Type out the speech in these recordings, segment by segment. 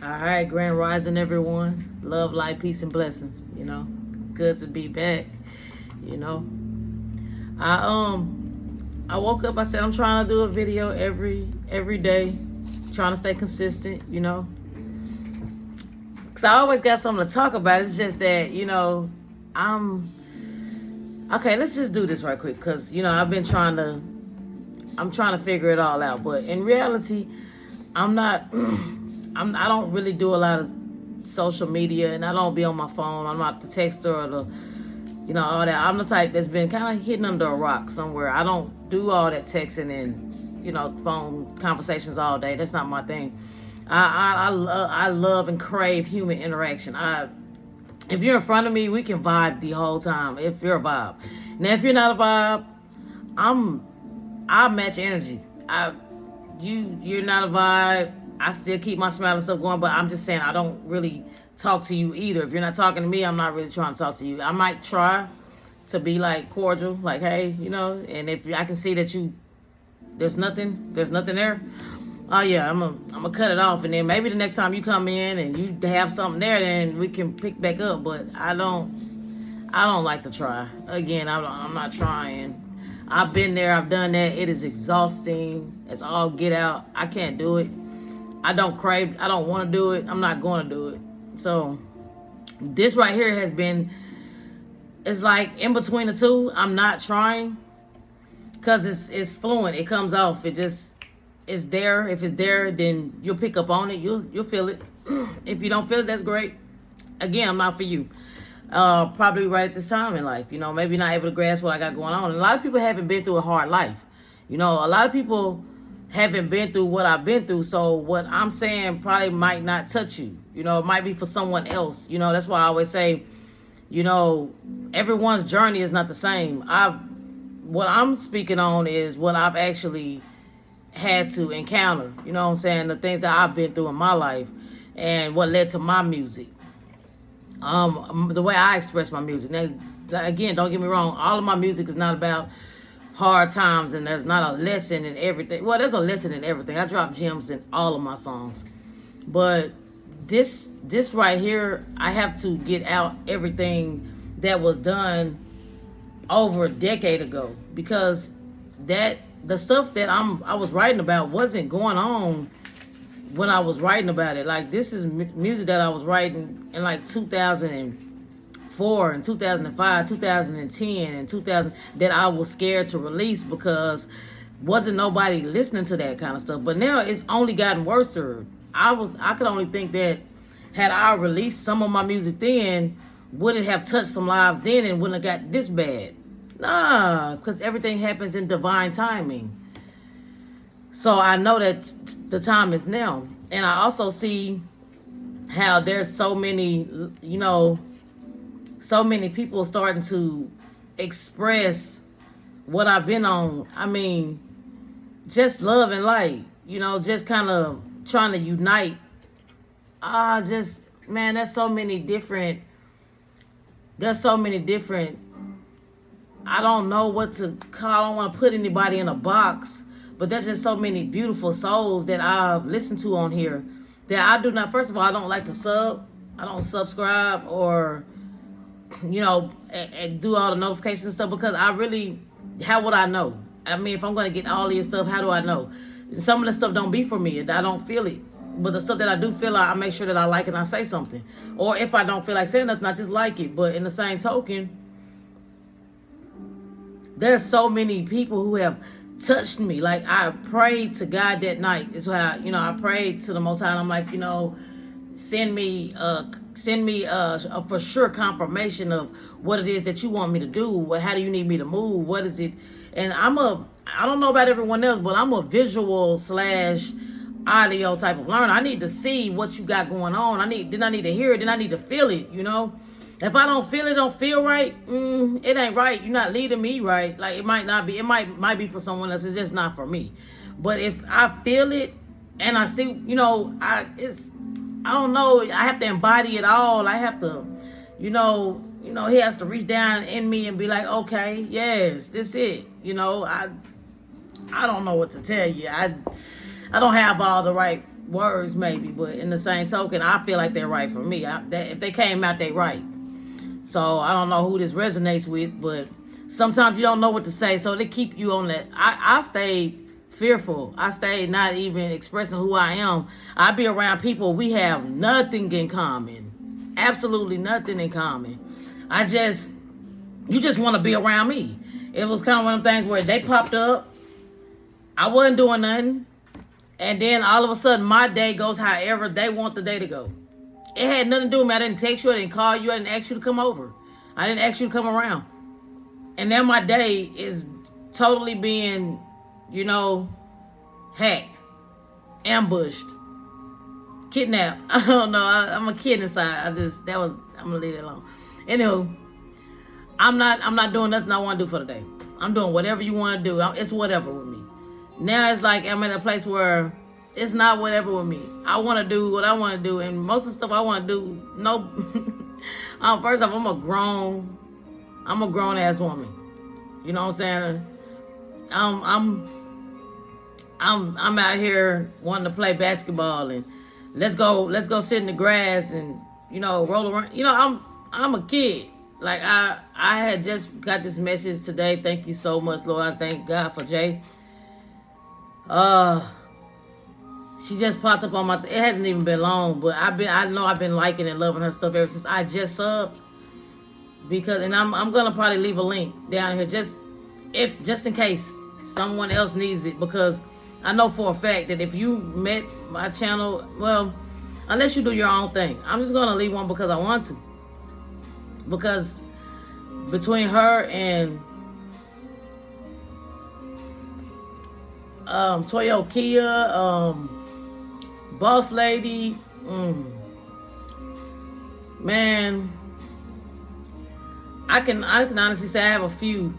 All right, grand rising, everyone. Love, light, peace, and blessings. Good to be back. You know, I woke up. I said I'm trying to do a video every day, trying to stay consistent. Cause I always got something to talk about. It's just that I'm okay. Let's just do this right quick, cause I'm trying to figure it all out. But in reality, I'm not. I don't really do a lot of social media, and I don't be on my phone. I'm not the texter or all that. I'm the type that's been kind of hidden under a rock somewhere. I don't do all that texting and phone conversations all day. That's not my thing. I love and crave human interaction. If you're in front of me, we can vibe the whole time. If you're a vibe, now if you're not a vibe, I match energy. You're not a vibe. I still keep my smile and stuff going, but I'm just saying I don't really talk to you either. If you're not talking to me, I'm not really trying to talk to you. I might try to be like cordial, like, hey, and if I can see that there's nothing there. Oh yeah, I'm gonna cut it off, and then maybe the next time you come in and you have something there, then we can pick back up. But I don't like to try. Again, I'm not trying. I've been there, I've done that. It is exhausting. It's all get out. I can't do it. I don't want to do it. I'm not going to do it. So this right here it's like in between the two. I'm not trying because it's fluent. It comes off. It's there. If it's there, then you'll pick up on it. You'll feel it. If you don't feel it, that's great. Again, I'm not for you. Probably right at this time in life. Maybe not able to grasp what I got going on. And a lot of people haven't been through a hard life. A lot of people haven't been through what I've been through, so what I'm saying probably might not touch you. It might be for someone else. That's why I always say, everyone's journey is not the same. What I'm speaking on is what I've actually had to encounter. You know what I'm saying? The things that I've been through in my life and what led to my music. The way I express my music. Now, again, don't get me wrong. All of my music is not about hard times, and there's not a lesson in everything. Well, there's a lesson in everything. I drop gems in all of my songs, but this right here, I have to get out everything that was done over a decade ago, because the stuff that I was writing about wasn't going on when I was writing about it. Like, this is music that I was writing in like 2004 and 2005, 2010 and 2000 that I was scared to release because wasn't nobody listening to that kind of stuff. But now it's only gotten worse. I could only think that had I released some of my music then, would it have touched some lives then and wouldn't have got this bad? Nah, because everything happens in divine timing. So I know that the time is now. And I also see how there's so many, so many people starting to express what I've been on. I mean, just love and light, just kind of trying to unite. Man, there's so many different, I don't know what to call. I don't want to put anybody in a box, but there's just so many beautiful souls that I've listened to on here that I do not, first of all, I don't like to I don't subscribe or, and do all the notifications and stuff, because how would I know? I mean, if I'm going to get all of your stuff, how do I know? Some of the stuff don't be for me. I don't feel it. But the stuff that I do feel, I make sure that I like it and I say something. Or if I don't feel like saying nothing, I just like it. But in the same token, there's so many people who have touched me. Like, I prayed to God that night. It's why I prayed to the Most High. And I'm like, send me a for sure confirmation of what it is that you want me to do. How do you need me to move? What is it? And I don't know about everyone else, but I'm a visual / audio type of learner. I need to see what you got going on. I need to hear it, then I need to feel it. If I don't feel it, don't feel right, it ain't right. You're not leading me right. Like, it might not be. It might be for someone else. It's just not for me. But if I feel it and I see, I don't know. I have to embody it all. I have to, he has to reach down in me and be like, okay, yes, this it. I don't know what to tell you. I don't have all the right words maybe, but in the same token, I feel like they're right for me. If they came out, they right. So I don't know who this resonates with, but sometimes you don't know what to say, so they keep you on that. I stayed fearful. I stayed not even expressing who I am. I be around people we have nothing in common, absolutely nothing in common. You just want to be around me. It was kind of one of them things where they popped up, I wasn't doing nothing, and then all of a sudden my day goes however they want the day to go. It had nothing to do with me. I didn't text you, I didn't call you, I didn't ask you to come over, I didn't ask you to come around. And then my day is totally being, hacked, ambushed, kidnapped. I don't know. I'm a kid inside. I'm gonna leave it alone. Anywho, I'm not doing nothing I want to do for the day. I'm doing whatever you want to do. It's whatever with me. Now it's like I'm at a place where it's not whatever with me. I want to do what I want to do, and most of the stuff I want to do, no. First off, I'm a grown ass woman. You know what I'm saying? I'm out here wanting to play basketball and let's go sit in the grass and roll around. I'm a kid. Like I had just got this message today. Thank you so much, Lord. I thank God for Jay. She just popped up on my. It hasn't even been long, but I know I've been liking and loving her stuff ever since I just subbed. And I'm gonna probably leave a link down here just in case someone else needs it, because I know for a fact that if you met my channel, well, unless you do your own thing, I'm just gonna leave one because I want to. Because between her and Toyo Kia, Boss Lady, man, I can honestly say I have a few.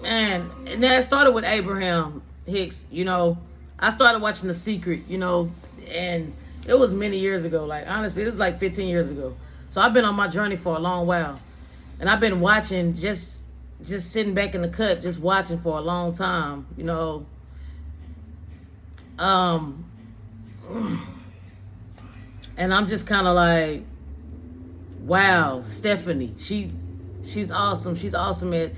Man, and that started with Abraham Hicks. I started watching The Secret, and it was many years ago. Like, honestly, it was like 15 years ago. So I've been on my journey for a long while, and I've been watching, just sitting back in the cut, just watching for a long time, and I'm just kind of like, wow, Stephanie, she's awesome. She's awesome at.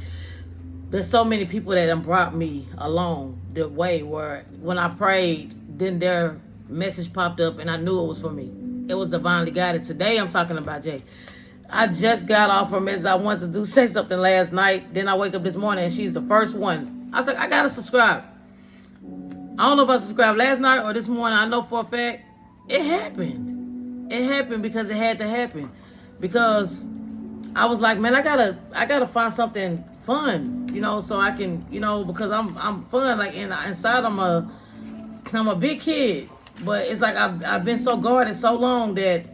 There's so many people that have brought me along the way where when I prayed, then their message popped up and I knew it was for me. It was divinely guided. Today I'm talking about Jay. I just got off her message. I wanted to say something last night. Then I wake up this morning and she's the first one. I think I gotta subscribe. I don't know if I subscribed last night or this morning. I know for a fact it happened. It happened because it had to happen. Because I was like, man, I gotta find something fun, so I can, because I'm fun. Like inside I'm a big kid. But it's like I've been so guarded so long that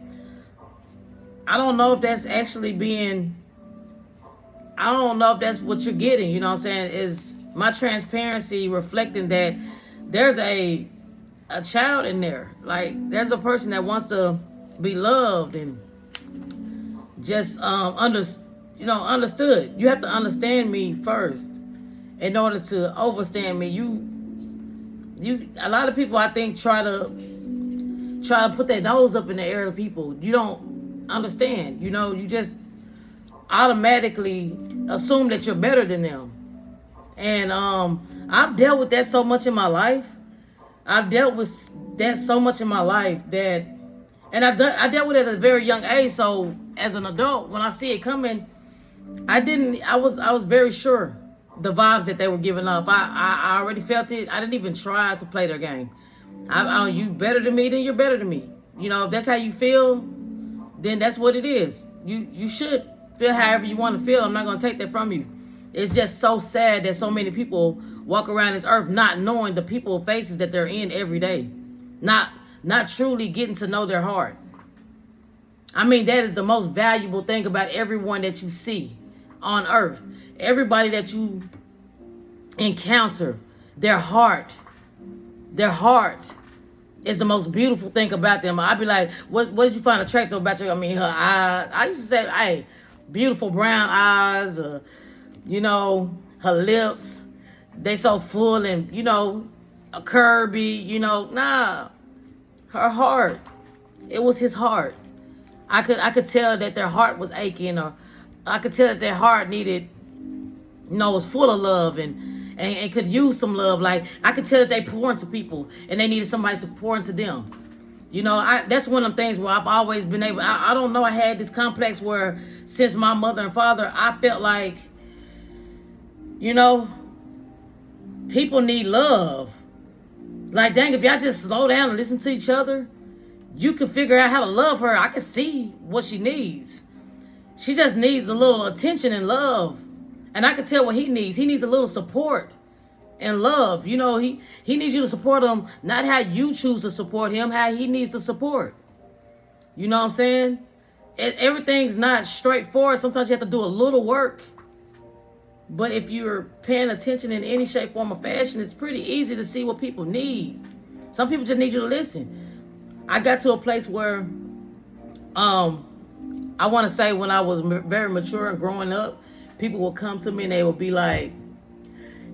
I don't know if that's actually I don't know if that's what you're getting, what I'm saying? Is my transparency reflecting that there's a child in there. Like, there's a person that wants to be loved and just understood. You have to understand me first in order to overstand me. A lot of people, I think, try to put their nose up in the air to people. You don't understand. You just automatically assume that you're better than them. And I've dealt with that so much in my life. I've dealt with that so much in my life that, and I dealt with it at a very young age. So as an adult, when I see it coming, I was very sure the vibes that they were giving off. I already felt it. I didn't even try to play their game. You better than me, then you're better than me. If that's how you feel, then that's what it is. You should feel however you want to feel. I'm not going to take that from you. It's just so sad that so many people walk around this earth not knowing the people faces that they're in every day. Not truly getting to know their heart. I mean, that is the most valuable thing about everyone that you see on earth. Everybody that you encounter, their heart is the most beautiful thing about them. I'd be like, what did you find attractive about you? I mean, her eyes. I used to say, hey, beautiful brown eyes, her lips, they so full and, curvy, nah. Her heart. It was his heart. I could tell that their heart was aching, or I could tell that their heart needed, was full of love and could use some love. Like, I could tell that they pour into people and they needed somebody to pour into them. That's one of the things where I've always been able, I don't know, I had this complex where since my mother and father, I felt like, people need love. Like, dang, if y'all just slow down and listen to each other, you can figure out how to love her. I can see what she needs. She just needs a little attention and love. And I can tell what he needs. He needs a little support and love. He needs you to support him, not how you choose to support him, how he needs the support. You know what I'm saying? Everything's not straightforward. Sometimes you have to do a little work. But if you're paying attention in any shape, form, or fashion, it's pretty easy to see what people need. Some people just need you to listen. I got to a place where, I want to say when I was very mature and growing up, people would come to me and they would be like,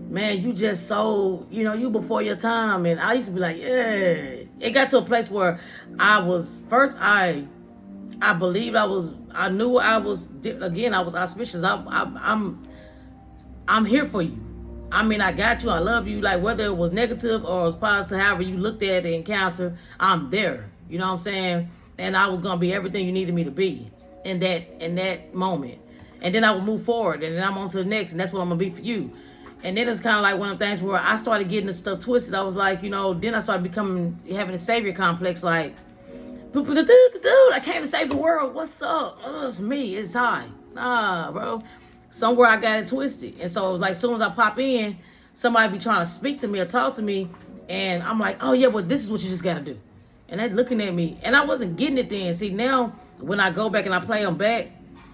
man, you just so, you before your time. And I used to be like, yeah. It got to a place where I was, first I believed I knew I was auspicious. I'm here for you. I mean, I got you. I love you. Like, whether it was negative or it was positive, however you looked at the encounter, I'm there. You know what I'm saying? And I was going to be everything you needed me to be in that moment. And then I would move forward, and then I'm on to the next, and that's what I'm going to be for you. And then it's kind of like one of the things where I started getting this stuff twisted. I was like, then I started having a savior complex, like, dude, I came to save the world. What's up? Oh, it's me. It's I. Nah, bro. Somewhere I got it twisted. And so, like, as soon as I pop in, somebody be trying to speak to me or talk to me, and I'm like, oh, yeah, well, this is what you just got to do. And they looking at me, and I wasn't getting it then. See, now, when I go back and I play them back,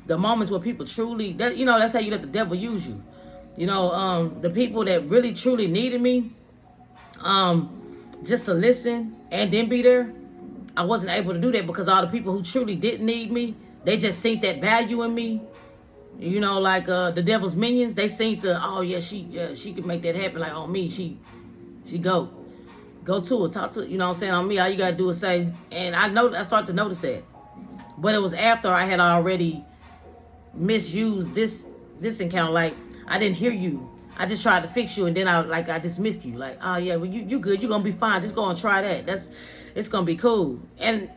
the moments where people truly, that's how you let the devil use you. The people that really, truly needed me, just to listen and then be there, I wasn't able to do that because all the people who truly didn't need me, they just seen that value in me. Like the devil's minions, they seem to, oh yeah, she could make that happen. Like, on me, she go to her, talk to her, you know what I'm saying? On me, all you gotta do is say. And I started to notice that, but it was after I had already misused this encounter. Like, I didn't hear you, I just tried to fix you, and then I dismissed you. Like, oh yeah, well you good, you're gonna be fine. Just go and try that. It's gonna be cool. And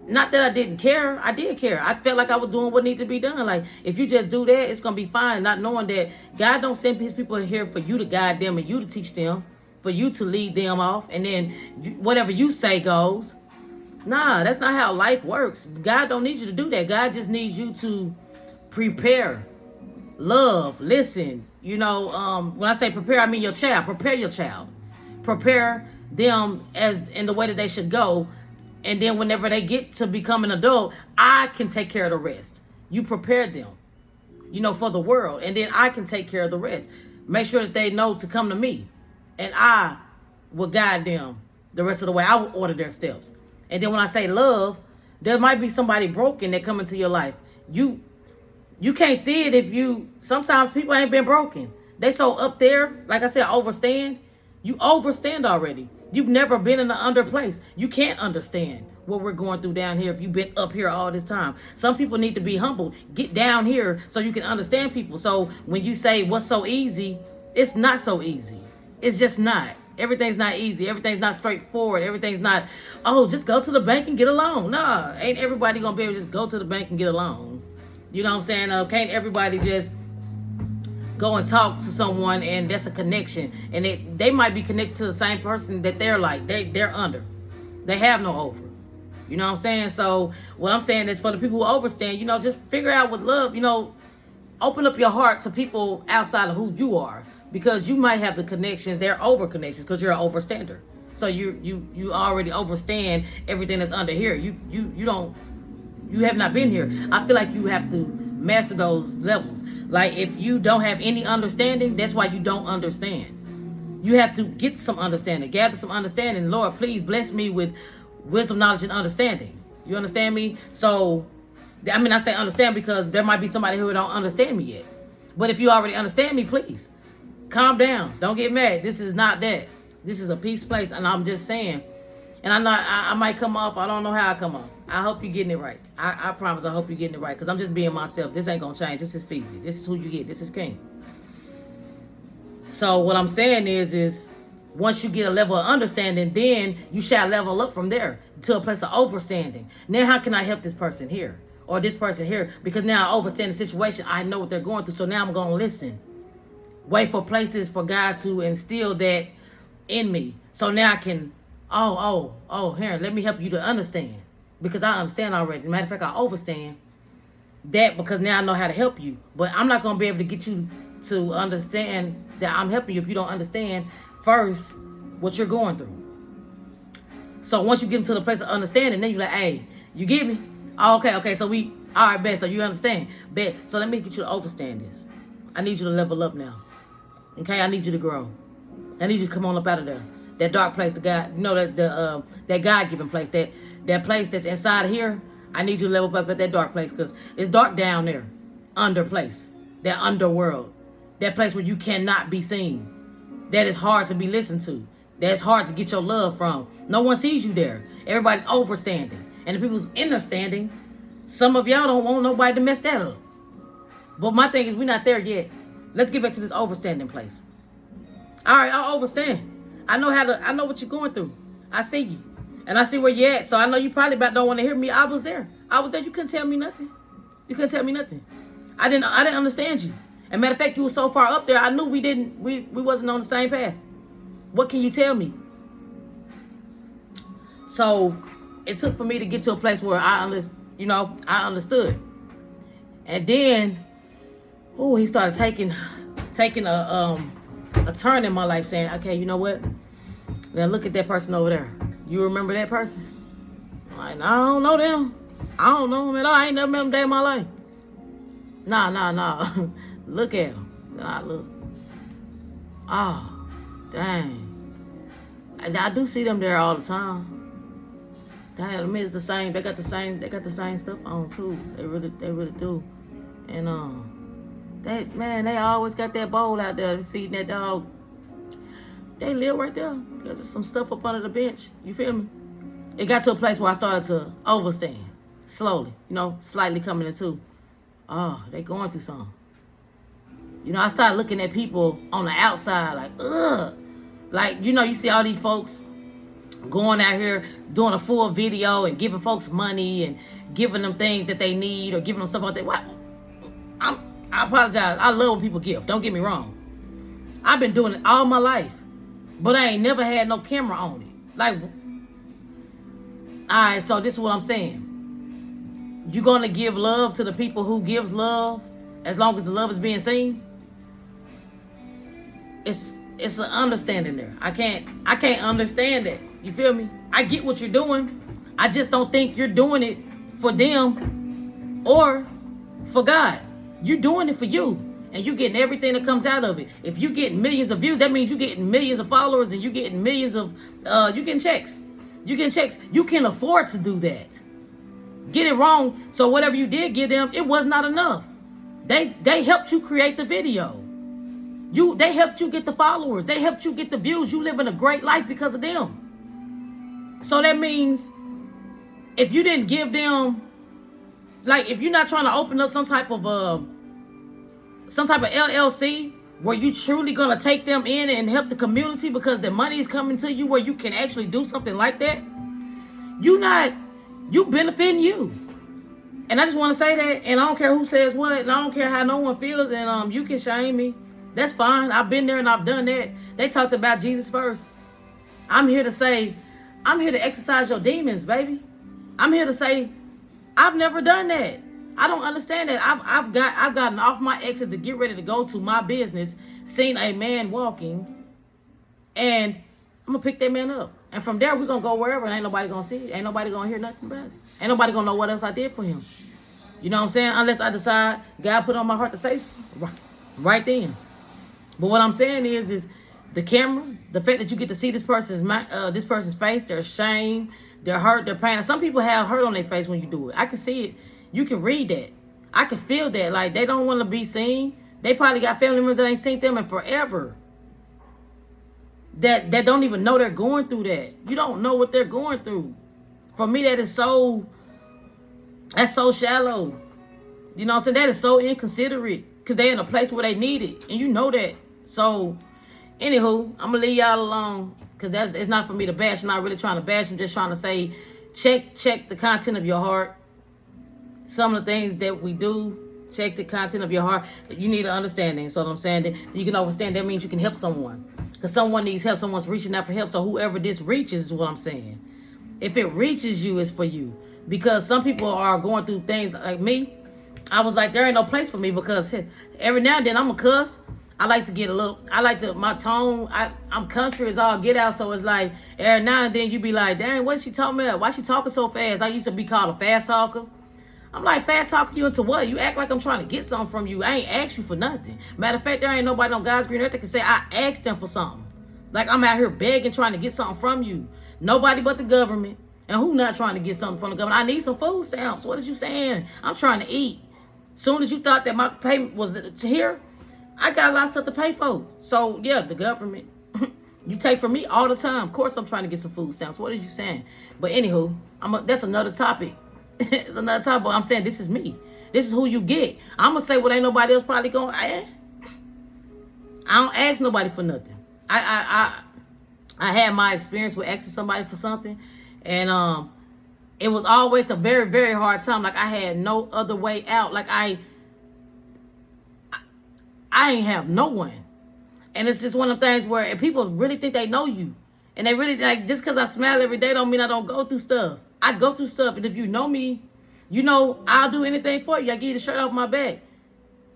not that I didn't care. I did care. I felt like I was doing what needed to be done. Like, if you just do that, it's going to be fine. Not knowing that God don't send his people in here for you to guide them and you to teach them, for you to lead them off, and then whatever you say goes. Nah, that's not how life works. God don't need you to do that. God just needs you to prepare, love, listen. When I say prepare, I mean your child. Prepare your child. Prepare them as in the way that they should go. And then whenever they get to become an adult, I can take care of the rest. You prepared them, for the world. And then I can take care of the rest. Make sure that they know to come to me. And I will guide them the rest of the way. I will order their steps. And then when I say love, there might be somebody broken that come into your life. You can't see it sometimes people ain't been broken. They so up there, like I said, overstand. You overstand already. You've never been in an under place. You can't understand what we're going through down here if you've been up here all this time. Some people need to be humble. Get down here so you can understand people. So when you say what's so easy, it's not so easy. It's just not. Everything's not easy. Everything's not straightforward. Everything's not, just go to the bank and get a loan. Nah, ain't everybody going to be able to just go to the bank and get a loan. You know what I'm saying? Can't everybody just go and talk to someone and that's a connection, and they might be connected to the same person that they're like they're under. They have no over. You know what I'm saying? So what I'm saying is, for the people who overstand, just figure out with love, open up your heart to people outside of who you are, because you might have the connections, they're over connections because you're an overstander. So you already overstand everything that's under here. You have not been here. I feel like you have to master those levels. Like, if you don't have any understanding, that's why you don't understand. You have to get some understanding, gather some understanding. Lord, please bless me with wisdom, knowledge, and understanding. You understand me? So, I say understand because there might be somebody who don't understand me yet. But if you already understand me, please calm down. Don't get mad. This is not that. This is a peace place. And I'm just saying, And I know I might come off. I don't know how I come off. I hope you're getting it right. I promise I hope you're getting it right. Because I'm just being myself. This ain't going to change. This is Feezy. This is who you get. This is King. So what I'm saying is once you get a level of understanding, then you shall level up from there to a place of overstanding. Now how can I help this person here? Or this person here? Because now I overstand the situation. I know what they're going through. So now I'm going to listen. Wait for places for God to instill that in me. So now I can... here, let me help you to understand. Because I understand already. Matter of fact, I overstand that because now I know how to help you. But I'm not going to be able to get you to understand that I'm helping you if you don't understand first what you're going through. So once you get into the place of understanding, then you're like, hey, you get me? Oh, okay. So all right, bet. So you understand. Bet. So let me get you to understand this. I need you to level up now. Okay, I need you to grow. I need you to come on up out of there. That dark place, the God, that God-given place, that place that's inside of here. I need you to level up at that dark place because it's dark down there, under place, that underworld, that place where you cannot be seen, that is hard to be listened to, that's hard to get your love from. No one sees you there. Everybody's overstanding, and the people's understanding. Some of y'all don't want nobody to mess that up. But my thing is, we're not there yet. Let's get back to this overstanding place. All right, I'll overstand. I know what you're going through. I see you. And I see where you're at. So I know you probably about don't want to hear me. I was there. You couldn't tell me nothing. I didn't understand you. And matter of fact, you were so far up there, I knew we wasn't on the same path. What can you tell me? So it took for me to get to a place where I understood. And then, he started taking a turn in my life, saying, okay, you know what? Now look at that person over there. You remember that person? I'm like, I don't know them. I don't know them at all. I ain't never met them day in my life. Nah. Look at them. Then I look. Oh, dang. I do see them there all the time. Dang, I mean, it's the same. They got the same stuff on too. They really do. And they always got that bowl out there feeding that dog. They live right there because there's some stuff up under the bench. You feel me? It got to a place where I started to overstand slowly, slightly coming into. Oh, they going through something. I started looking at people on the outside like, ugh. Like, you see all these folks going out here doing a full video and giving folks money and giving them things that they need or giving them stuff like that. What? I apologize. I love when people give. Don't get me wrong. I've been doing it all my life. But I ain't never had no camera on it. Like, all right, so this is what I'm saying. You going to give love to the people who gives love as long as the love is being seen? It's an understanding there. I can't understand that. You feel me? I get what you're doing. I just don't think you're doing it for them or for God. You're doing it for you. And you getting everything that comes out of it. If you get millions of views, that means you getting millions of followers and you getting millions of, you getting checks. You can afford to do that. Get it wrong. So whatever you did give them, it was not enough. They helped you create the video. They helped you get the followers. They helped you get the views. You living a great life because of them. So that means if you didn't give them, like if you're not trying to open up some type of LLC where you truly going to take them in and help the community because the money is coming to you where you can actually do something like that, you benefiting you. And I just want to say that, and I don't care who says what, and I don't care how no one feels, and you can shame me. That's fine. I've been there and I've done that. They talked about Jesus first. I'm here to exercise your demons, baby. I'm here to say, I've never done that. I don't understand that. I've gotten off my exit to get ready to go to my business, seen a man walking, and I'm gonna pick that man up. And from there, we're gonna go wherever, and ain't nobody gonna see it. Ain't nobody gonna hear nothing about it. Ain't nobody gonna know what else I did for him. You know what I'm saying? Unless I decide God put on my heart to say something right then. But what I'm saying is the camera, the fact that you get to see this person's face, their shame, their hurt, their pain. Some people have hurt on their face when you do it. I can see it. You can read that. I can feel that. Like, they don't want to be seen. They probably got family members that ain't seen them in forever. that don't even know they're going through that. You don't know what they're going through. For me, that's so shallow. You know what I'm saying? That is so inconsiderate because they're in a place where they need it. And you know that. So, anywho, I'm going to leave y'all alone because it's not for me to bash. I'm not really trying to bash. I'm just trying to say, check the content of your heart. Some of the things that we do, check the content of your heart. You need an understanding. So what I'm saying, that you can understand, that means you can help someone. Because someone needs help. Someone's reaching out for help. So whoever this reaches is what I'm saying. If it reaches you, it's for you. Because some people are going through things like me. I was like, there ain't no place for me because every now and then I'm a cuss. I like to get my tone, I'm country as all get out. So it's like, every now and then you be like, dang, what is she talking about? Why she talking so fast? I used to be called a fast talker. I'm like, fast talking you into what? You act like I'm trying to get something from you. I ain't asked you for nothing. Matter of fact, there ain't nobody on God's green earth that can say I asked them for something. Like I'm out here begging, trying to get something from you. Nobody but the government. And who not trying to get something from the government? I need some food stamps. What is you saying? I'm trying to eat. Soon as you thought that my payment was to here, I got a lot of stuff to pay for. So, yeah, the government. You take from me all the time. Of course, I'm trying to get some food stamps. What are you saying? But anywho, that's another topic. It's another topic. But I'm saying this is me. This is who you get. I'm going to say what ain't nobody else probably going to ask. I don't ask nobody for nothing. I had my experience with asking somebody for something. And it was always a very, very hard time. Like I had no other way out. Like I ain't have no one. And it's just one of the things where people really think they know you. And they really, like, just because I smile every day don't mean I don't go through stuff. I go through stuff. And if you know me, you know I'll do anything for you. I give you the shirt off my back.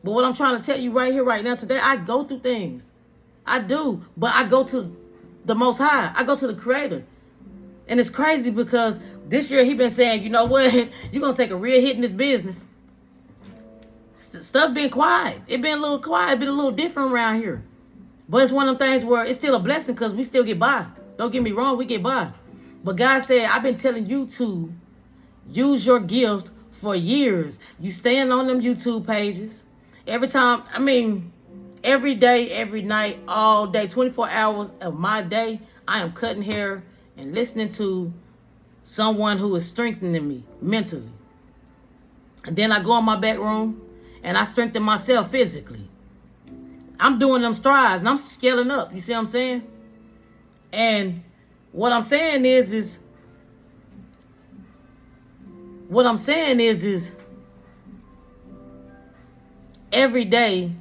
But what I'm trying to tell you right here, right now, today, I go through things. I do. But I go to the Most High. I go to the Creator. And it's crazy because this year he been saying, you know what? You're going to take a real hit in this business. Stuff been quiet. It been a little quiet. It been a little different around here. But it's one of them things where it's still a blessing because we still get by. Don't get me wrong. We get by. But God said, I've been telling you to use your gift for years. You staying on them YouTube pages. Every time, every day, every night, all day, 24 hours of my day, I am cutting hair and listening to someone who is strengthening me mentally. And then I go in my back room and I strengthen myself physically. I'm doing them strides and I'm scaling up. You see what I'm saying? And what I'm saying is every day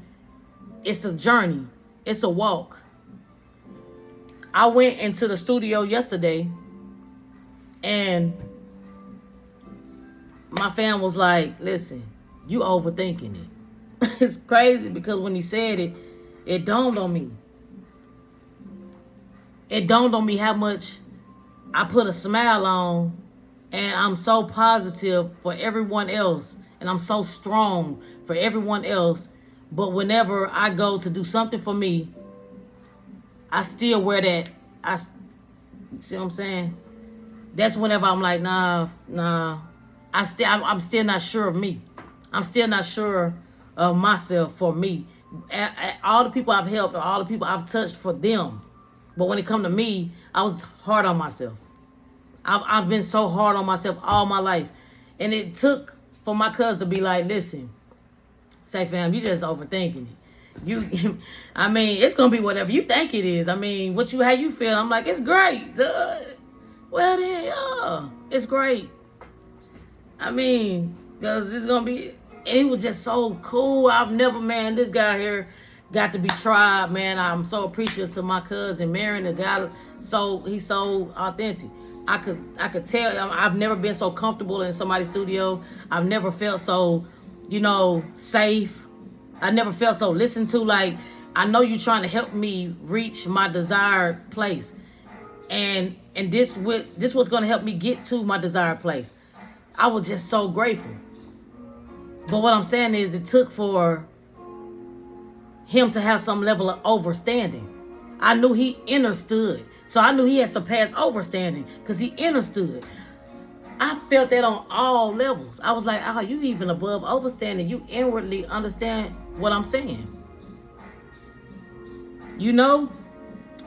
it's a journey. It's a walk. I went into the studio yesterday and my fam was like, listen, you overthinking it. It's crazy because when he said it, it dawned on me. It dawned on me how much I put a smile on and I'm so positive for everyone else. And I'm so strong for everyone else. But whenever I go to do something for me, I still wear that. See what I'm saying? That's whenever I'm like, nah. I'm still not sure of me. I'm still not sure of myself for me. All the people I've helped, or all the people I've touched for them. But when it come to me, I was hard on myself. I've been so hard on myself all my life. And it took for my cousin to be like, listen, say fam, you just overthinking it. It's gonna be whatever you think it is. How you feel? I'm like, it's great. Well then, yeah, it's great. Because it's gonna be. And it was just so cool. This guy here got to be tried, man. I'm so appreciative to my cousin, Marion, the guy. He's so authentic. I could tell. I've never been so comfortable in somebody's studio. I've never felt so, safe. I never felt so listened to. Like, I know you're trying to help me reach my desired place, and this was going to help me get to my desired place. I was just so grateful. But what I'm saying is, it took for him to have some level of overstanding. I knew he understood. So I knew he had surpassed overstanding because he understood. I felt that on all levels. I was like, you even above overstanding. You inwardly understand what I'm saying.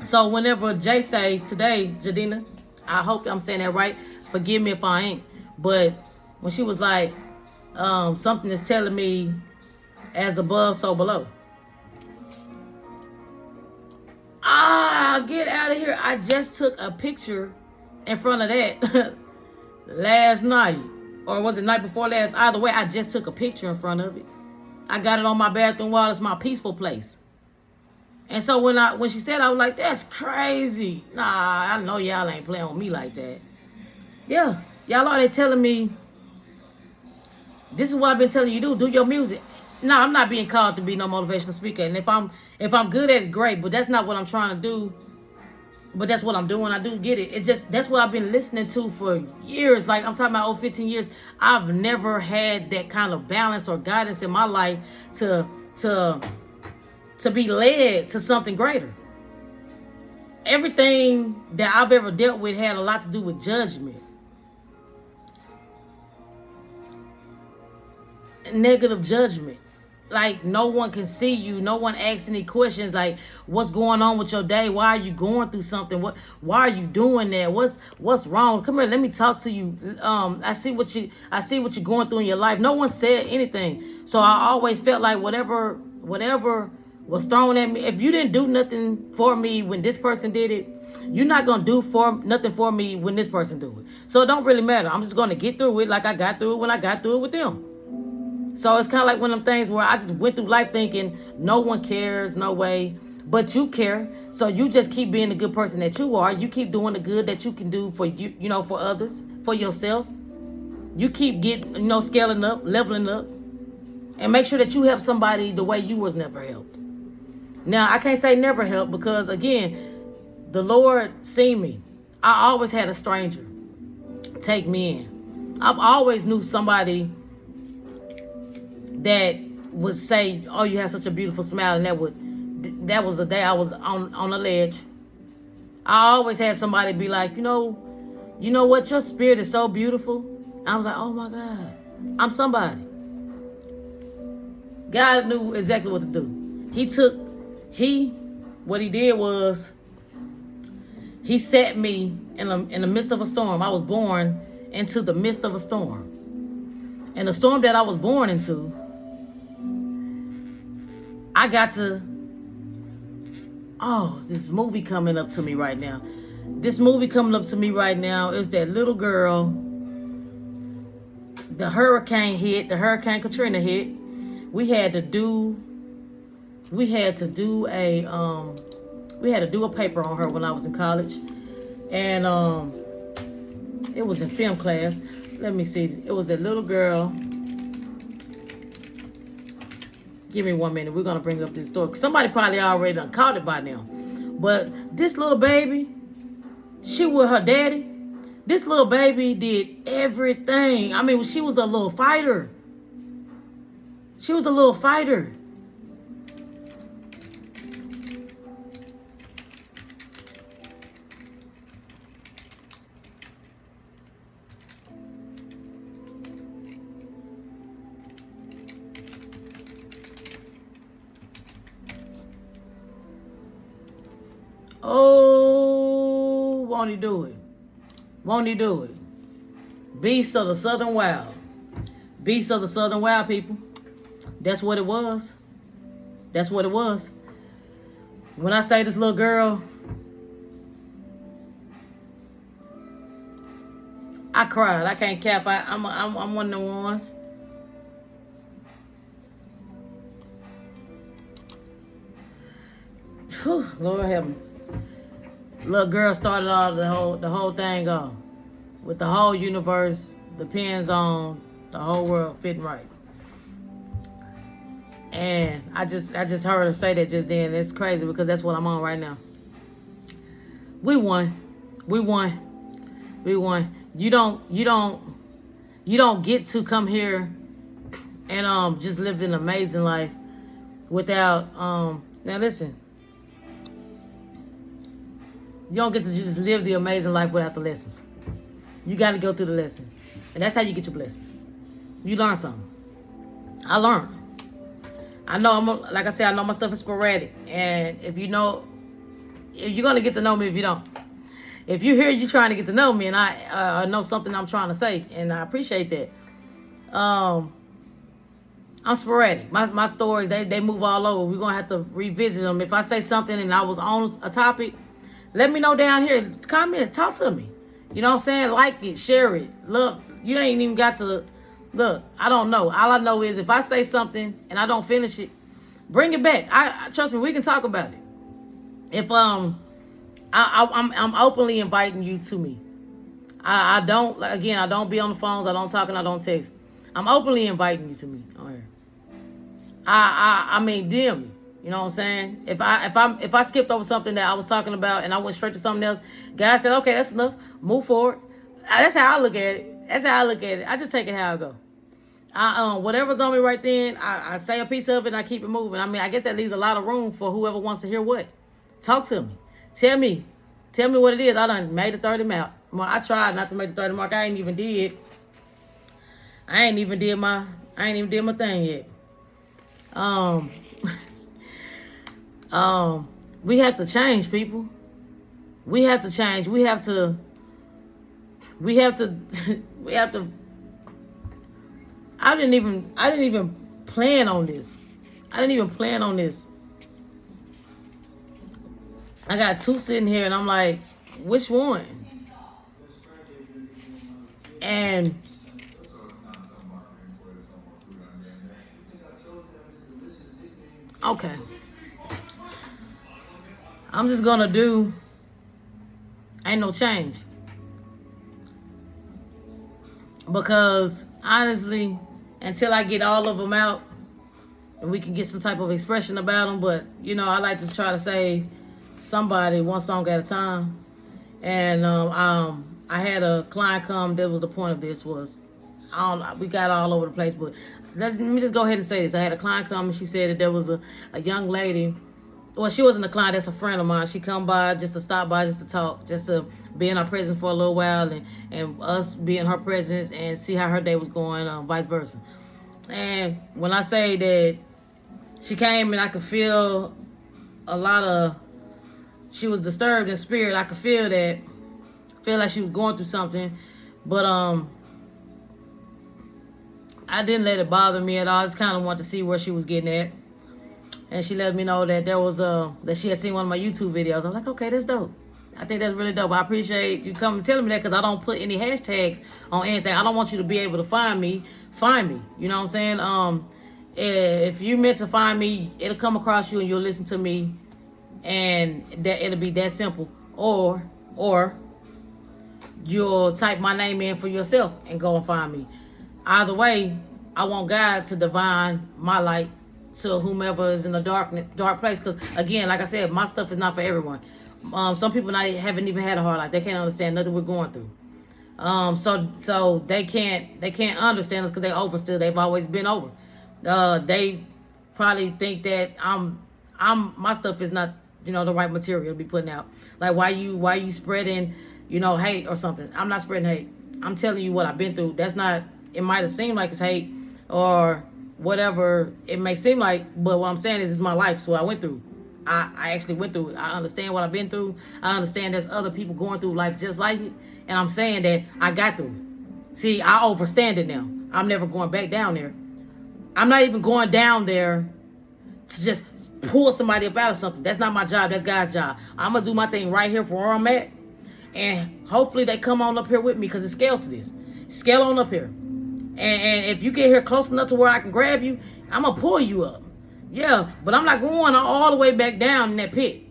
So whenever Jay say today, Jadina, I hope I'm saying that right. Forgive me if I ain't. But when she was like, something is telling me as above, so below. Get out of here. I just took a picture in front of that last night. Or was it night before last? Either way, I just took a picture in front of it. I got it on my bathroom wall. It's my peaceful place. And so when she said, I was like, that's crazy. Nah, I know y'all ain't playing with me like that. Yeah, y'all already telling me, this is what I've been telling you to do your music. No, I'm not being called to be no motivational speaker. And if I'm good at it, great. But that's not what I'm trying to do. But that's what I'm doing. I do get it. It's just, that's what I've been listening to for years. Like, I'm talking about 15 years. I've never had that kind of balance or guidance in my life to be led to something greater. Everything that I've ever dealt with had a lot to do with judgment. Negative judgment. Like, no one can see you. No one asks any questions like, what's going on with your day? Why are you going through something? Why are you doing that? What's wrong? Come here, let me talk to you. I see what you're going through in your life. No one said anything. So I always felt like whatever was thrown at me, if you didn't do nothing for me when this person did it, you're not gonna do nothing for me when this person do it. So it don't really matter. I'm just gonna get through it like I got through it when I got through it with them. So it's kind of like one of them things where I just went through life thinking no one cares, no way, but you care. So you just keep being the good person that you are. You keep doing the good that you can do for you, for others, for yourself. You keep getting, scaling up, leveling up, and make sure that you help somebody the way you was never helped. Now, I can't say never helped because, again, the Lord seen me. I always had a stranger take me in. I've always knew somebody that would say, oh, you have such a beautiful smile, and that was the day I was on a ledge. I always had somebody be like, you know what, your spirit is so beautiful. I was like, oh my God, I'm somebody. God knew exactly what to do. What he did was, he set me in the midst of a storm. I was born into the midst of a storm. And the storm that I was born into, I got to, this movie coming up to me right now. This movie coming up to me right now is that little girl, the Hurricane Katrina hit. We had to do a paper on her when I was in college. And it was in film class. Let me see. It was that little girl. Give me 1 minute. We're going to bring up this story. Somebody probably already done caught it by now. But this little baby, she with her daddy. This little baby did everything. I mean, she was a little fighter. She was a little fighter. Oh, won't he do it? Won't he do it? Beasts of the Southern Wild. Beasts of the Southern Wild, people. That's what it was. That's what it was. When I say this little girl, I cried. I can't cap. I'm one of the ones. Whew, Lord help me. Little girl started all the whole thing off with the whole universe depends on the whole world fitting right. And I just heard her say that just then. It's crazy because that's what I'm on right now. We won. We won. We won. You don't get to come here and just live an amazing life without now listen. You don't get to just live the amazing life without the lessons. You got to go through the lessons. And that's how you get your blessings. You learn something. I learned. I know like I said, I know my stuff is sporadic. And if you know you're gonna get to know me if you don't. If you're here, you're trying to get to know me, and I know something I'm trying to say, and I appreciate that. I'm sporadic. My stories, they move all over. We're gonna have to revisit them. If I say something and I was on a topic, let me know down here. Comment, talk to me. You know what I'm saying? Like it, share it. Look, you ain't even got to look. I don't know. All I know is if I say something and I don't finish it, bring it back. I trust me. We can talk about it. If I'm openly inviting you to me. I don't be on the phones. I don't talk and I don't text. I'm openly inviting you to me on here. I mean, DM me. You know what I'm saying? If I skipped over something that I was talking about and I went straight to something else, God said, okay, that's enough. Move forward. That's how I look at it. I just take it how I go. Whatever's on me right then, I say a piece of it and I keep it moving. I mean, I guess that leaves a lot of room for whoever wants to hear what. Talk to me. Tell me what it is. I done made the 30 mark. Well, I tried not to make the 30 mark. I ain't even did my thing yet. We have to change, people. We have to change. We have to I didn't even plan on this. I got two sitting here and I'm like, which one? And okay. I'm just gonna do ain't no change. Because honestly, until I get all of them out and we can get some type of expression about them, but you know, I like to try to say somebody one song at a time. And I had a client come. That was the point of this was, we got all over the place, but let me just go ahead and say this. I had a client come and she said that there was a young lady. Well, she wasn't a client, that's a friend of mine. She come by just to stop by, just to talk, just to be in our presence for a little while and us be in her presence and see how her day was going, vice versa. And when I say that she came and I could feel she was disturbed in spirit. I could feel like she was going through something. But I didn't let it bother me at all. I just kind of wanted to see where she was getting at. And she let me know that there was that she had seen one of my YouTube videos. I was like, okay, that's dope. I think that's really dope. I appreciate you coming and telling me that because I don't put any hashtags on anything. I don't want you to be able to find me. You know what I'm saying? If you meant to find me, it'll come across you and you'll listen to me, and that it'll be that simple. Or you'll type my name in for yourself and go and find me. Either way, I want God to divine my light to whomever is in a dark place. Because again, like I said, my stuff is not for everyone. Some people haven't even had a hard life. They can't understand nothing we're going through. So they can't understand us because they overstood. They've always been over. They probably think that my stuff is not, the right material to be putting out. Like why you spreading, hate or something. I'm not spreading hate. I'm telling you what I've been through. That's not, it might have seemed like it's hate or whatever it may seem like, but what I'm saying is it's my life. It's what I went through. I actually went through it. I understand what I've been through. I understand there's other people going through life just like it. And I'm saying that I got through it. See, I overstand it now. I'm never going back down there. I'm not even going down there to just pull somebody up out of something. That's not my job. That's God's job. I'm going to do my thing right here from where I'm at. And hopefully they come on up here with me because it scales to this. Scale on up here. And if you get here close enough to where I can grab you, I'm going to pull you up. Yeah, but I'm not going all the way back down in that pit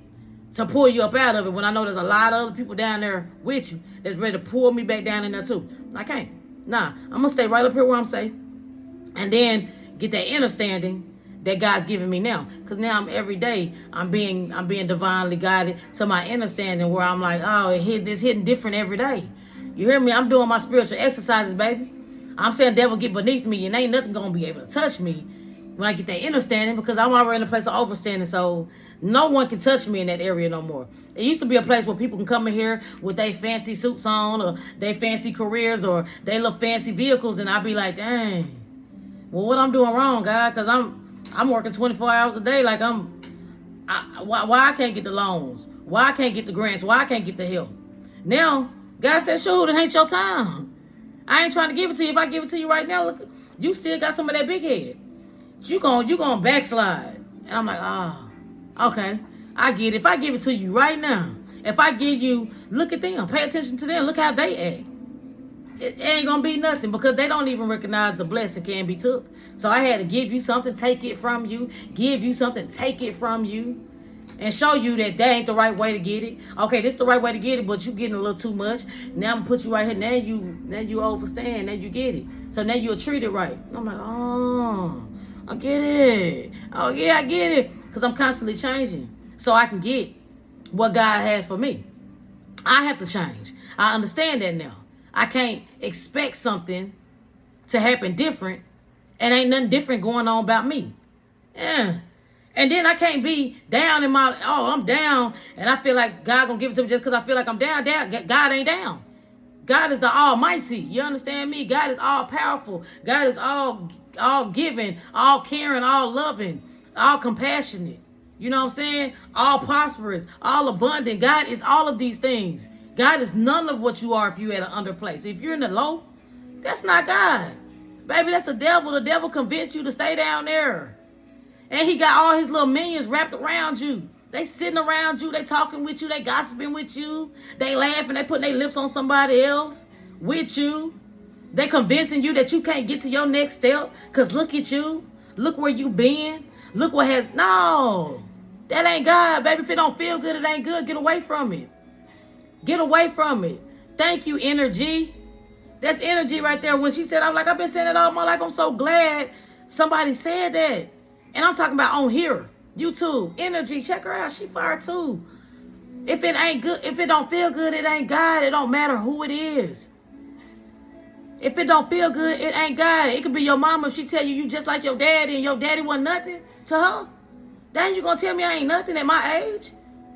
to pull you up out of it when I know there's a lot of other people down there with you that's ready to pull me back down in there too. I can't. Nah, I'm going to stay right up here where I'm safe. And then get that understanding that God's giving me now. Because now every day I'm being divinely guided to my understanding where I'm like, oh, it's hitting different every day. You hear me? I'm doing my spiritual exercises, baby. I'm saying devil get beneath me and ain't nothing going to be able to touch me when I get that understanding because I'm already in a place of overstanding. So no one can touch me in that area no more. It used to be a place where people can come in here with their fancy suits on or their fancy careers or they little fancy vehicles. And I'd be like, dang, well, what I'm doing wrong, God? Because I'm working 24 hours a day. Like why I can't get the loans? Why I can't get the grants? Why I can't get the help? Now, God said, shoot, it ain't your time. I ain't trying to give it to you. If I give it to you right now, look, you still got some of that big head. You gonna backslide. And I'm like, okay, I get it. If I give it to you right now, if I give you, look at them, pay attention to them, look how they act. It ain't gonna be nothing because they don't even recognize the blessing can be took. So I had to give you something, take it from you, give you something, take it from you, and show you that ain't the right way to get it. Okay, this the right way to get it, but you getting a little too much. Now I'm gonna put you right here. Now you overstand. Now you get it. So now you'll treat it right. I'm like, oh, I get it. Oh yeah, I get it. Because I'm constantly changing so I can get what God has for me. I have to change. I understand that now. I can't expect something to happen different and ain't nothing different going on about me. Yeah. And then I can't be down in my, I'm down and I feel like God gonna give it to me just because I feel like I'm down. God ain't down. God is the Almighty. You understand me? God is all powerful. God is all giving, all caring, all loving, all compassionate. You know what I'm saying? All prosperous, all abundant. God is all of these things. God is none of what you are if you're at an under place. If you're in the low, that's not God. Baby, that's the devil. The devil convinced you to stay down there. And he got all his little minions wrapped around you. They sitting around you. They talking with you. They gossiping with you. They laughing. They putting their lips on somebody else with you. They convincing you that you can't get to your next step. Because look at you. Look where you been. Look what has... No. That ain't God, baby. If it don't feel good, it ain't good. Get away from it. Get away from it. Thank you, energy. That's energy right there. When she said, I'm like, I've been saying it all my life. I'm so glad somebody said that. And I'm talking about on here. YouTube. Energy. Check her out. She fire too. If it ain't good, if it don't feel good, it ain't God. It don't matter who it is. If it don't feel good, it ain't God. It could be your mama if she tell you just like your daddy and your daddy wasn't nothing to her. Then you gonna tell me I ain't nothing at my age?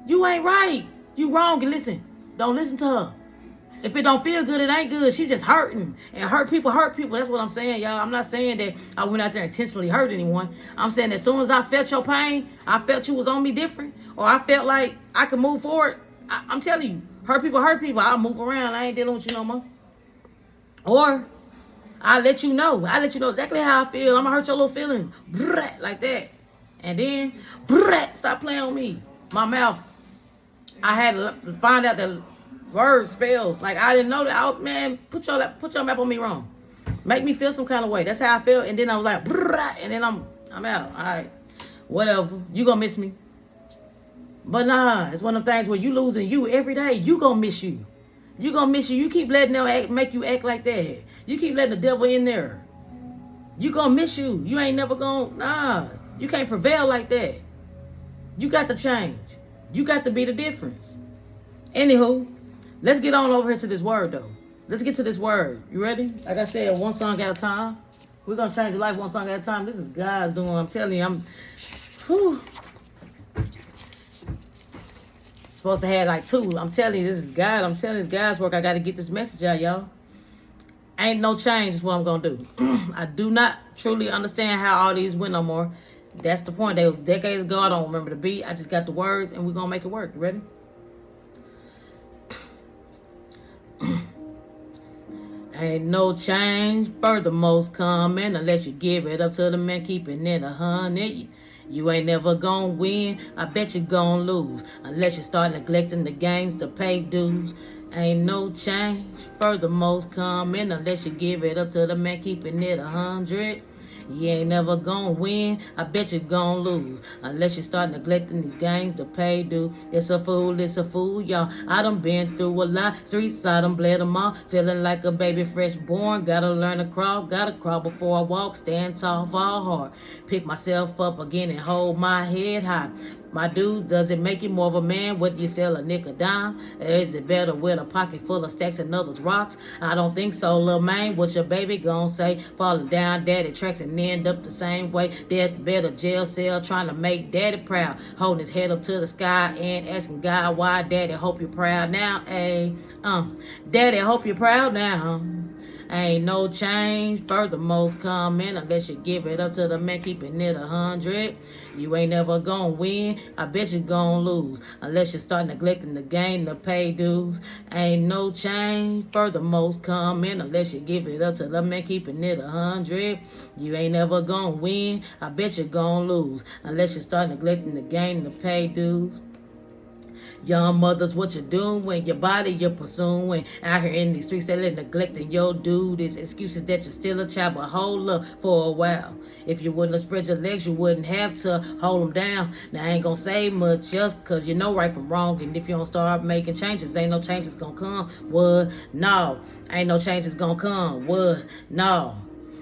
You ain't right. You wrong. And listen. Don't listen to her. If it don't feel good, it ain't good. She just hurting. And hurt people. That's what I'm saying, y'all. I'm not saying that I went out there intentionally hurt anyone. I'm saying that as soon as I felt your pain, I felt you was on me different, or I felt like I could move forward, I'm telling you, hurt people. I'll move around. I ain't dealing with you no more. Or I'll let you know. I'll let you know exactly how I feel. I'm going to hurt your little feelings. Like that. And then, stop playing on me. My mouth. I had to find out the word spells. Like, I didn't know that. Man, put your mouth on me wrong. Make me feel some kind of way. That's how I felt. And then I was like, and then I'm out. All right. Whatever. You gonna miss me. But nah, it's one of them things where you losing you every day. You gonna miss you. You gonna miss you. You keep letting them make you act like that. You keep letting the devil in there. You gonna miss you. You ain't never gonna, nah. You can't prevail like that. You got to change. You got to be the difference. Anywho, let's get on over here to this word, though. Let's get to this word. You ready? Like I said, one song at a time. We're going to change your life one song at a time. This is God's doing. I'm telling you, supposed to have like two. I'm telling you, this is God. I'm telling you, it's God's work. I got to get this message out, y'all. Ain't no change is what I'm going to do. I do not truly understand how all these went no more. That's the point. That was decades ago. I don't remember the beat. I just got the words, and we're going to make it work. You ready? Ain't no change for the most coming unless you give it up to the man keeping it 100. You ain't never gonna win. I bet you gonna lose unless you start neglecting the games to pay dues. Ain't no change for the most coming unless you give it up to the man keeping it 100. You ain't never gonna win. I bet you gonna lose unless you start neglecting these games to pay due. It's a fool, y'all. I done been through a lot. Streets, I done bled them all. Feeling like a baby fresh born. Gotta learn to crawl. Gotta crawl before I walk. Stand tall, fall hard. Pick myself up again and hold my head high. My dude, does it make you more of a man whether you sell a nickel dime? Or is it better with a pocket full of stacks and others rocks? I don't think so, little man. What your baby gon' say? Falling down daddy tracks and end up the same way. Death better jail cell trying to make daddy proud. Holding his head up to the sky and asking God why. Daddy, hope you're proud now. Hey, daddy, hope you're proud now. Ain't no change for the most coming unless you give it up to the man keeping it 100. You ain't never gonna win. I bet you gonna lose unless you start neglecting the game to pay dues. Ain't no change for the most coming unless you give it up to the man keeping it 100. You ain't never gonna win. I bet you gonna lose unless you start neglecting the game to pay dues. Young mothers, what you doing? Your body you're pursuing. Out here in these streets, they're neglecting your duties. Excuses that you're still a child, but hold up for a while. If you wouldn't have spread your legs, you wouldn't have to hold them down. Now, I ain't gonna say much just because you know right from wrong. And if you don't start making changes, ain't no changes gonna come. What? No. Ain't no changes gonna come. What? No.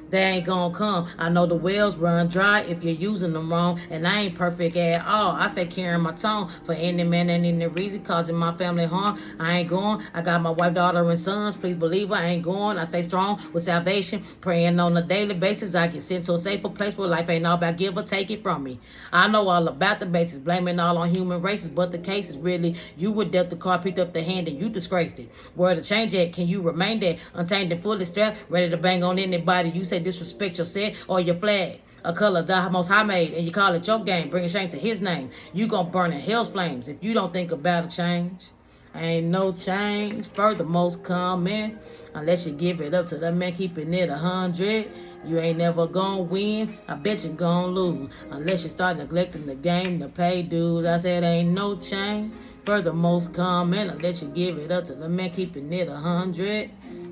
They ain't gonna come. I know the wells run dry if you're using them wrong. And I ain't perfect at all. I stay carrying my tone for any man and any reason causing my family harm. I ain't going. I got my wife, daughter, and sons. Please believe I ain't going. I stay strong with salvation. Praying on a daily basis. I get sent to a safer place where life ain't all about give or take it from me. I know all about the basics. Blaming all on human races. But the case is really you were dealt the card, picked up the hand, and you disgraced it. Where to change it? Can you remain there? Untamed and fully strapped. Ready to bang on anybody. You say disrespect your set or your flag, a color the most high made, and you call it your game, bringing shame to his name. You gonna burn in hell's flames if you don't think about a change. Ain't no change for the most coming unless you give it up to the man keeping it 100. You ain't never gonna win. I bet you gonna lose unless you start neglecting the game to pay dues. I said ain't no change for the most coming unless you give it up to the man keeping it 100.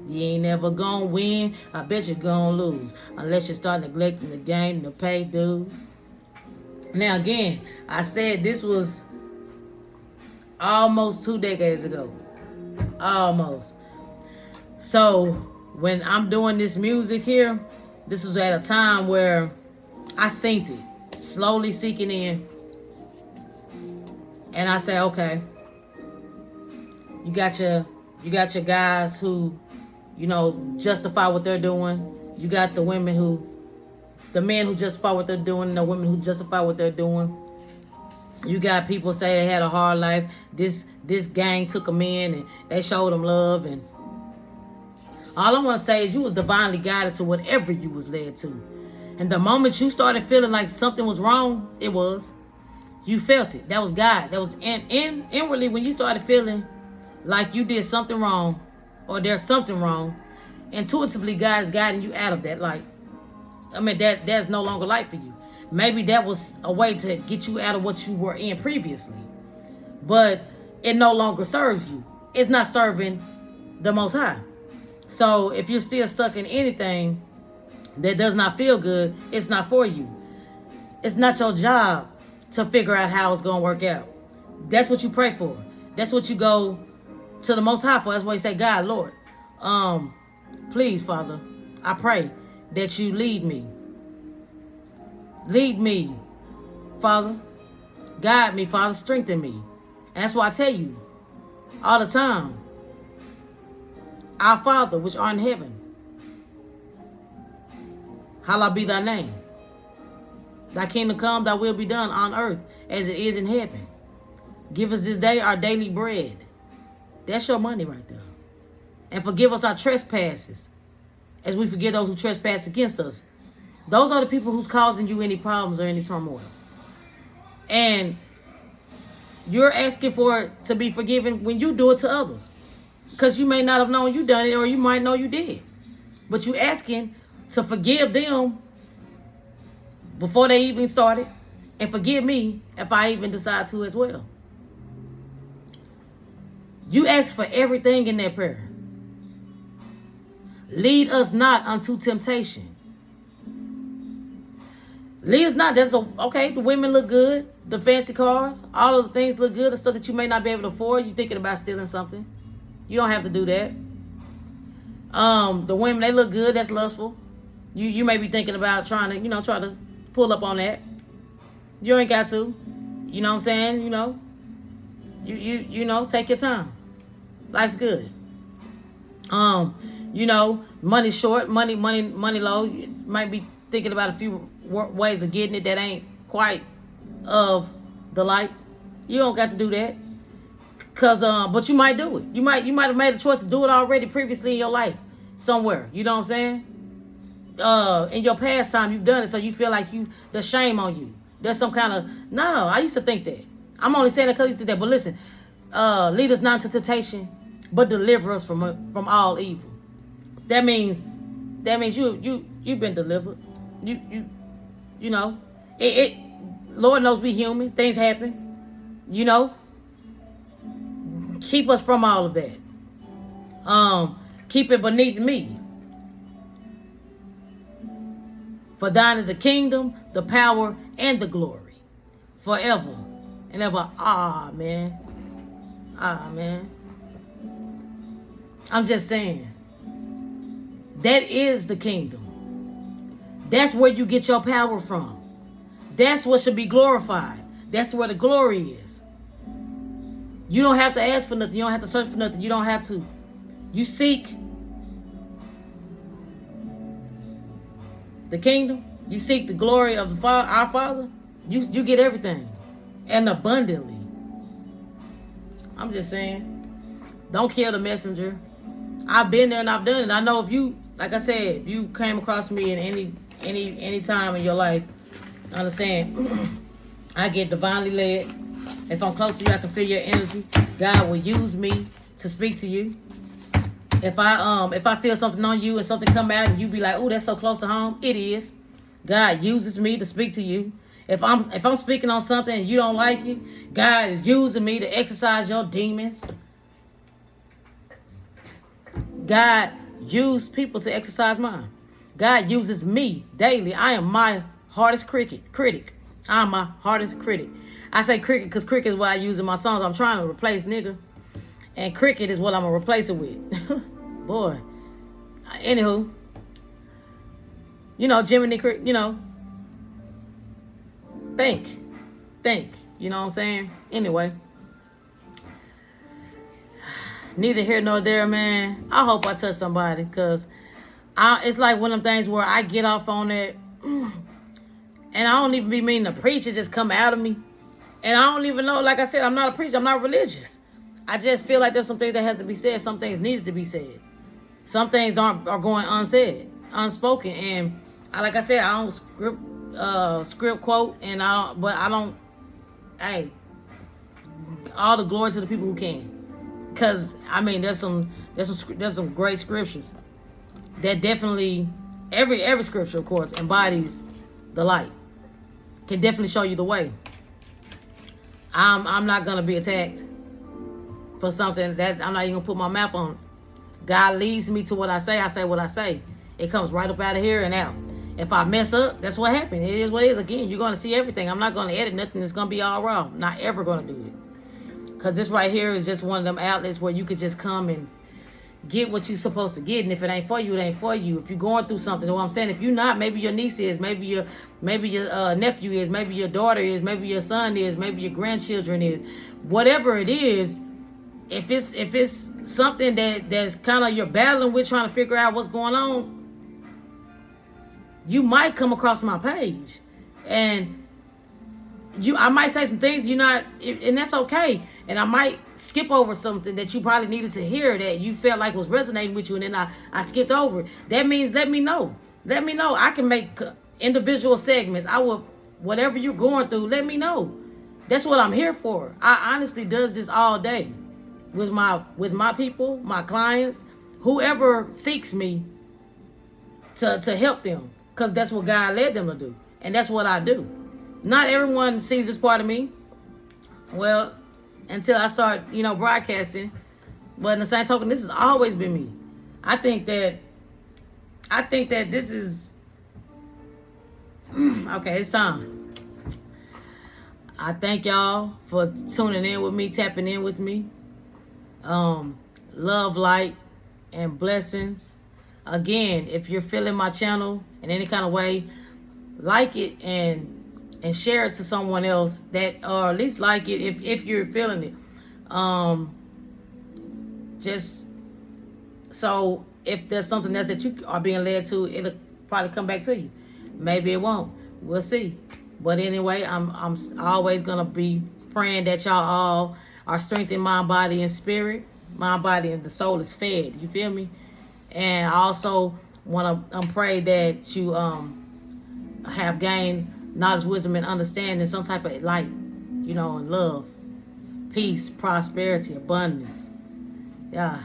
You ain't never gonna win. I bet you gonna lose unless you start neglecting the game to pay dues. Now again, I said this was almost 2 decades ago. Almost. So when I'm doing this music here, this was at a time where I synced it, slowly seeking in. And I say, okay, you got your guys who, you know, justify what they're doing. You got the men who justify what they're doing, and the women who justify what they're doing. You got people say they had a hard life. This gang took them in and they showed them love. And all I want to say is you was divinely guided to whatever you was led to. And the moment you started feeling like something was wrong, it was. You felt it. That was God. That was inwardly when you started feeling like you did something wrong or there's something wrong. Intuitively, God is guiding you out of that light. I mean, that's no longer light for you. Maybe that was a way to get you out of what you were in previously. But it no longer serves you. It's not serving the Most High. So if you're still stuck in anything that does not feel good, it's not for you. It's not your job to figure out how it's going to work out. That's what you pray for. That's what you go to the Most High for. That's why you say, God, Lord, please, Father, I pray that you lead me. Lead me, Father. Guide me, Father. Strengthen me. And that's why I tell you all the time, our Father, which art in heaven, hallowed be thy name. Thy kingdom come, thy will be done on earth as it is in heaven. Give us this day our daily bread. That's your money right there. And forgive us our trespasses as we forgive those who trespass against us. Those are the people who's causing you any problems or any turmoil. And you're asking for it to be forgiven when you do it to others. Because you may not have known you done it, or you might know you did. But you asking to forgive them before they even started. And forgive me if I even decide to as well. You ask for everything in that prayer. Lead us not unto temptation. Lead us not. Okay, the women look good. The fancy cars. All of the things look good. The stuff that you may not be able to afford. You're thinking about stealing something. You don't have to do that. The women, they look good. That's lustful. You may be thinking about trying to pull up on that. You ain't got to. You know what I'm saying? You know, take your time. Life's good. Money's short, money low. You might be thinking about a few ways of getting it that ain't quite of the light. You don't got to do that. But you might do it. You might have made a choice to do it already previously in your life. somewhere. You know what I'm saying? In your past time, you've done it, so you feel like there's shame on you. There's some kind of, no, I used to think that. I'm only saying that because I used to think that. But listen, lead us not into temptation, but deliver us from all evil. That means you've been delivered. You know, it Lord knows we human. Things happen. You know, keep us from all of that. Keep it beneath me. For thine is the kingdom, the power, and the glory, forever and ever. Amen. Amen. I'm just saying. That is the kingdom. That's where you get your power from. That's what should be glorified. That's where the glory is. You don't have to ask for nothing. You don't have to search for nothing. You don't have to. You seek the kingdom. You seek the glory of the Father, our Father. You get everything, and abundantly. I'm just saying. Don't kill the messenger. I've been there and I've done it. I know if you, like I said, if you came across me in any time in your life, understand, I get divinely led. If I'm close to you, I can feel your energy. God will use me to speak to you. If I feel something on you and something come out and you be like, oh, that's so close to home, it is. God uses me to speak to you. If I'm speaking on something and you don't like it, God is using me to exercise your demons. God used people to exercise mine. God uses me daily. I am my hardest critic. I'm my hardest critic. I say cricket because cricket is what I use in my songs. I'm trying to replace nigga. And cricket is what I'm going to replace it with. Boy. Anywho. You know, Jiminy Cricket, you know. Think. You know what I'm saying? Anyway. Neither here nor there, man. I hope I touch somebody, because it's like one of them things where I get off on it, and I don't even be meaning to preach. It just come out of me. And I don't even know, like I said, I'm not a preacher. I'm not religious. I just feel like there's some things that have to be said. Some things needed to be said. Some things are going unsaid, unspoken. And like I said, I don't script quote, and hey, all the glory to the people who can. Because, I mean, there's some great scriptures that definitely, every scripture, of course, embodies the light. Can definitely show you the way. I'm not going to be attacked for something that I'm not even going to put my mouth on. God leads me to what I say what I say. It comes right up out of here and out. If I mess up, that's what happened. It is what it is. Again, you're going to see everything. I'm not going to edit nothing that's going to be all raw. Not ever going to do it. Because this right here is just one of them outlets where you could just come and get what you're supposed to get. And if it ain't for you, it ain't for you. If you're going through something, you know what I'm saying? If you're not, maybe your niece is, maybe your nephew is, maybe your daughter is, maybe your son is, maybe your grandchildren is. Whatever it is, if it's something that's kind of you're battling with, trying to figure out what's going on, you might come across my page. And I might say some things you're not, and that's okay. And I might skip over something that you probably needed to hear that you felt like was resonating with you, and then I skipped over it. That means let me know. Let me know. I can make individual segments. I will, whatever you're going through, let me know. That's what I'm here for. I honestly does this all day with my people, my clients, whoever seeks me to help them, because that's what God led them to do, and that's what I do. Not everyone sees this part of me. Well, until I start, broadcasting. But in the same token, this has always been me. I think that this is okay, it's time. I thank y'all for tuning in with me, tapping in with me. Love, light, and blessings. Again, if you're feeling my channel in any kind of way, like it and share it to someone else that, or at least like it if you're feeling it. Just so if there's something else that you are being led to, it'll probably come back to you. Maybe it won't. We'll see. But anyway, I'm always gonna be praying that y'all all are strengthened, mind, body, and spirit. Mind, body, and the soul is fed. You feel me? And I also want to pray that you have gained knowledge, wisdom, and understanding, some type of light, and love, peace, prosperity, abundance. Yeah.